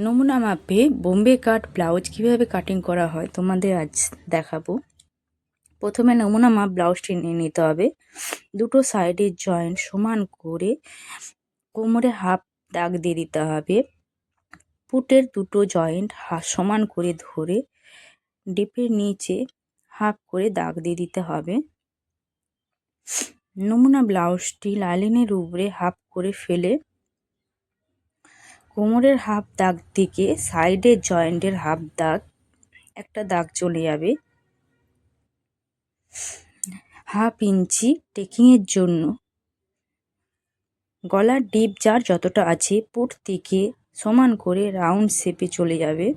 নমুনা মাপে বোম্বে কাট ব্লাউজ কিভাবে কাটিং করা হয় তোমাদের আজ দেখাবো। প্রথমে নমুনা মাপ ব্লাউজটি নিয়ে নিতে হবে। দুটো সাইডের জয়েন্ট সমান করে কোমরে হাফ দাগ দিয়ে দিতে হবে। পুটের দুটো জয়েন্ট সমান করে ধরে ডিপের নিচে হাফ করে দাগ দিয়ে দিতে হবে। নমুনা ব্লাউজটি লাইনিংয়ের উপরে হাফ করে ফেলে কোমরের হাফ দাগ থেকে সাইডের জয়েন্টের হাফ দাগ একটা দাগ চলে যাবে। হাফ ইঞ্চি টেকিংয়ের জন্য গলার ডিপ যার যতটা আছে পুট থেকে সমান করে রাউন্ড শেপে চলে যাবে।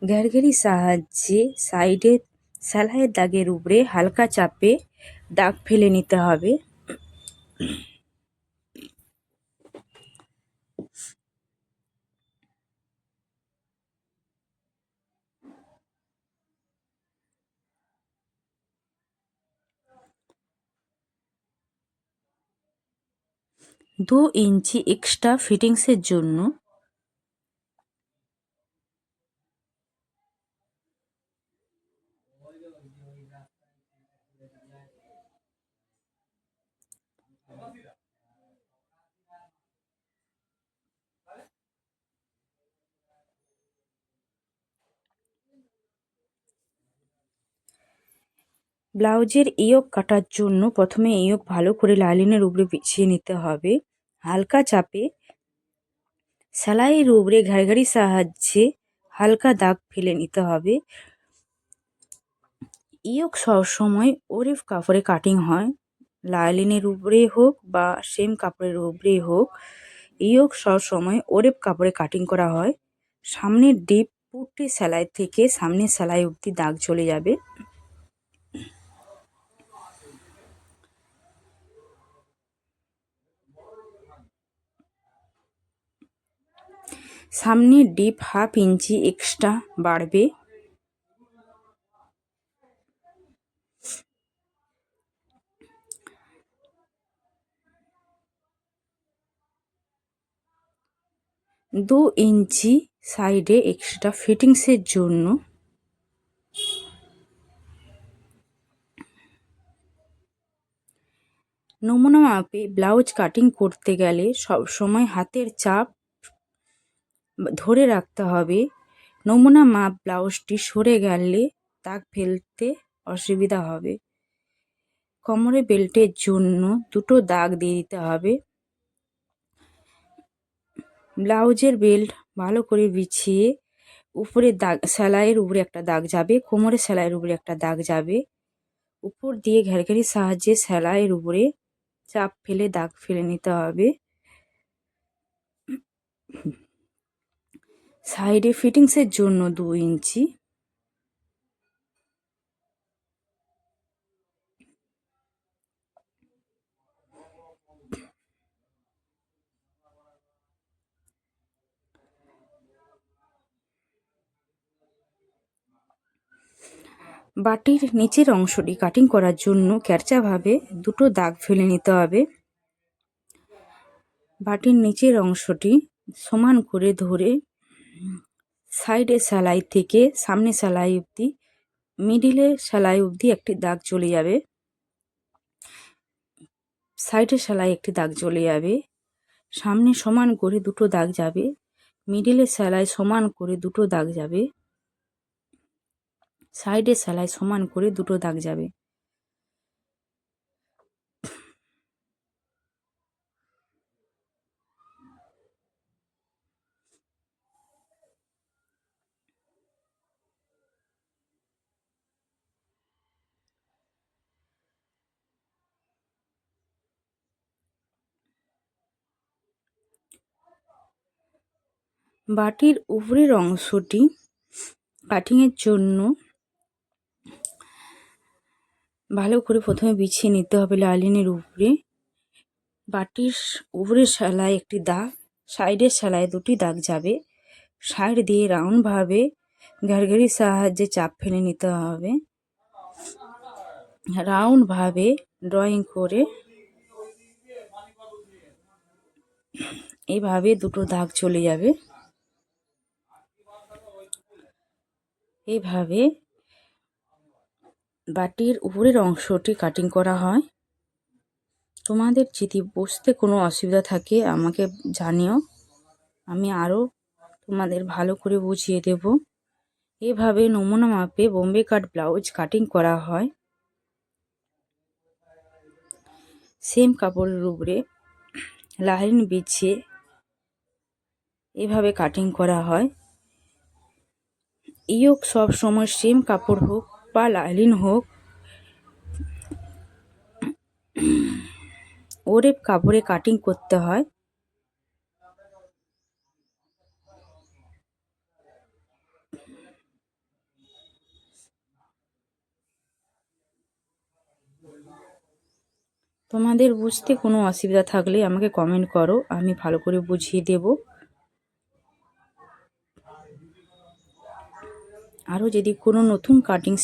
ঘেরঘেরির সাহায্যে সাইডে সেলাইয়ের দাগের উপরে হালকা চাপে দাগ ফেলে নিতে হবে। দু ইঞ্চি এক্সট্রা ফিটিংসের জন্য ব্লাউজের ইয়োক কাটার জন্য প্রথমে ইয়োক ভালো করে লাইনিংয়ের উপরে বিছিয়ে নিতে হবে। হালকা চাপে সেলাইয়ের উপরে ঘাড়ঘাড়ির সাহায্যে হালকা দাগ ফেলে নিতে হবে। ইয়োক সবসময় ওরেফ কাপড়ে কাটিং হয়, লাইনিংয়ের উপরে হোক বা সেম কাপড়ের উপরে হোক, ইয়োক সবসময় ওরেফ কাপড়ে কাটিং করা হয়। সামনের ডিপ পুটটি সেলাই থেকে সামনের সেলাই অবধি দাগ চলে যাবে। সামনের ডিপ হাফ ইঞ্চি এক্সট্রা বাড়বে। দু ইঞ্চি সাইডে এক্সট্রা ফিটিংসের জন্য নমুনা মাপে ব্লাউজ কাটিং করতে গেলে সবসময় হাতের চাপ ধরে রাখতে হবে। নমুনা মাপ ব্লাউজটি সরে গেলে দাগ ফেলতে অসুবিধা হবে। কোমরে বেল্টের জন্য দুটো দাগ দিয়ে দিতে হবে। ব্লাউজের বেল্ট ভালো করে বিছিয়ে উপরে দাগ, সেলাইয়ের উপরে একটা দাগ যাবে, কোমরের সেলাইয়ের উপরে একটা দাগ যাবে। উপর দিয়ে ঘেরঘেরির সাহায্যে সেলাইয়ের উপরে চাপ ফেলে দাগ ফেলে নিতে হবে। সাইডে ফিটিংসের জন্য 2 ইঞ্চি। বাটির নিচের অংশটি কাটিং করার জন্য ক্যারচাভাবে দুটো দাগ ফেলে নিতে হবে। বাটির নিচের অংশটি সমান করে ধরে সাইডে সেলাই থেকে সামনে সেলাই অবধি, মিডিলে সেলাই অবধি একটি দাগ চলে যাবে। সাইডে সেলাই একটি দাগ চলে যাবে। সামনে সমান করে দুটো দাগ যাবে। মিডিলে সেলাই সমান করে দুটো দাগ যাবে। সাইডে সেলাই সমান করে দুটো দাগ যাবে। বাটির উপরের অংশটি কাটিংয়ের জন্য ভালো করে প্রথমে বিছিয়ে নিতে হবে লাইনিংয়ের উপরে। বাটির উপরের সেলাই একটি দাগ, সাইডের সেলাই দুটি দাগ যাবে। সাইড দিয়ে রাউন্ডভাবে ঘেরঘেরির সাহায্যে চাপ ফেলে নিতে হবে। রাউন্ডভাবে ড্রয়িং করে এইভাবে দুটো দাগ চলে যাবে। এইভাবে বাটির উপরের অংশটি কাটিং করা হয়। তোমাদের যদি বুঝতে কোনো অসুবিধা থাকে আমাকে জানিও, আমি আরও তোমাদের ভালো করে বুঝিয়ে দেব। এভাবে নমুনা মাপে বোম্বে কাট ব্লাউজ কাটিং করা হয়। সেম কাপড়ের উপরে লাইন বিছিয়ে এভাবে কাটিং করা হয়। ইয়োক সব সময় সেম কাপড় হোক বা লাইলিন হোক, ওরে কাপড়ে কাটিং করতে হয়। তোমাদের বুঝতে কোনো অসুবিধা থাকলে আমাকে কমেন্ট করো, আমি ভালো করে বুঝিয়ে দেব। আরও যদি কোনো নতুন কাটিং